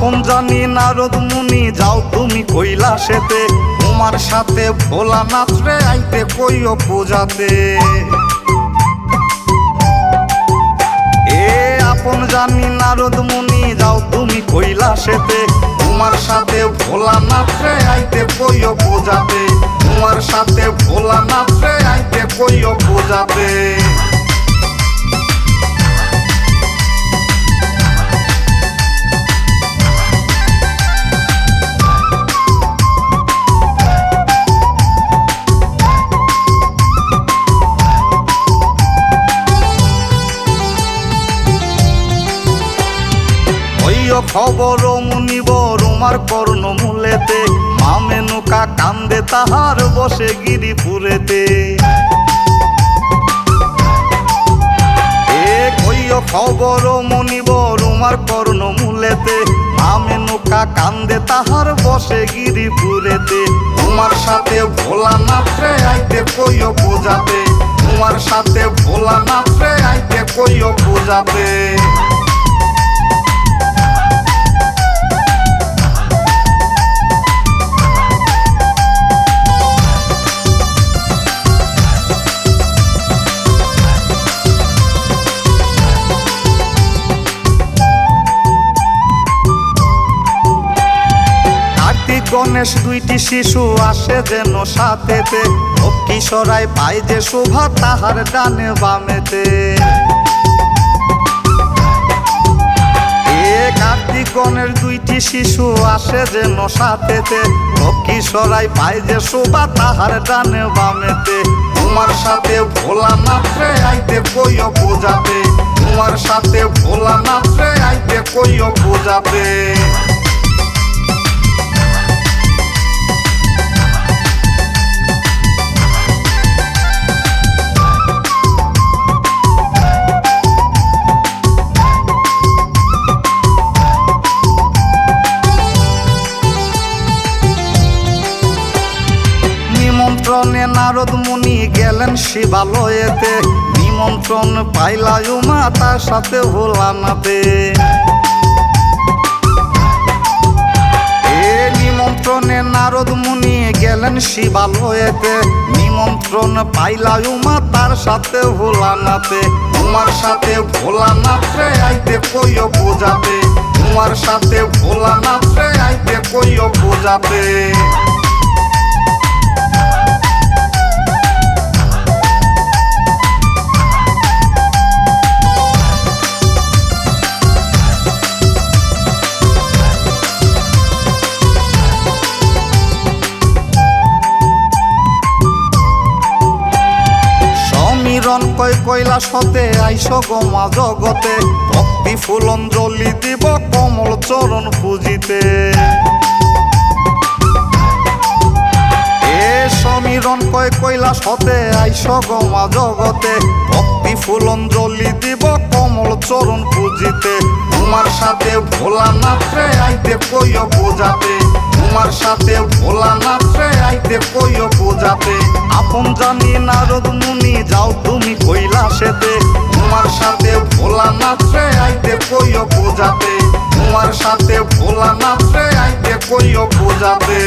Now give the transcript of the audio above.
আপন জানি নারদ মুনি যাও তুমি কৈলাসেতে, তোমার সাথে ভোলানাথ রে আইতে কইও পূজাতে। আপন জানি নারদ মুনি যাও তুমি কৈলাসেতে, তোমার সাথে ভোলানাথ রে আইতে কইও পূজাতে, তোমার সাথে ভোলানাথ রে আইতে কইও পূজাতে। খবর মুনিব রুমার কর্ণ মূলেতে, মা মেনকা কান্দে তাহার বসে গিরিপুরেতে। খবর মুনিব রুমার কর্ণ মূলেতে, মা মেনকা কান্দে তাহার বসে গিরিপুরেতে। তোমার সাথে ভোলানাথ রে আইতে কইও পূজাতে, তোমার সাথে ভোলানাথ রে আইতে কইও পূজাতে। গণেশ দুইটি শিশু আসে যেন সাথেতে, কিশোরায় পায় যে শোভা তাহার ডানে বামেতে। কার্তিক গণেশ দুইটি শিশু আসে যেন সাথেতে, কিশোরায় পায় যে শোভা তাহার ডানে বামেতে। তোমার সাথে ভোলানাথ রে আইতে কইও পূজাতে, তোমার সাথে ভোলানাথ রে আইতে কইও পূজাতে। নিমন্ত্রণে নারদ মুনি গেলেন শিবালয়েতে, নিমন্ত্রণ পাইলা উমা তার সাথে ভোলানাথে। নিমন্ত্রণে নারদ মুনি গেলেন শিবালয়েতে, নিমন্ত্রণ পাইলা উমা তার সাথে ভোলানাথে। তোমার সাথে ভোলানাথ রে আইতে কইও পূজাতে, তোমার সাথে ভোলানাথ রে আইতে কইও পূজাতে। কৈলাস হতে আইসো গোমা জগতে, ভক্তি ফুলঞ্জলি দিব কমল চরণ পূজিতে। সমীরণ কৈলাস হতে আইসো গোমা জগতে, ভক্তি ফুলঞ্জলি দিব কমল চরণ পূজিতে। তোমার সাথে ভোলানাথ রে আইতে কইও পূজাতে, তোমার সাথে ভোলানাথ রে আইতে কইও পূজাতে। আপন জানি নারদ মুনি যাও তুমি কৈলাসেতে, তোমার সাথে ভোলানাথ রে আইতে কইও পূজাতে, তোমার সাথে ভোলানাথ রে আইতে কইও পূজাতে।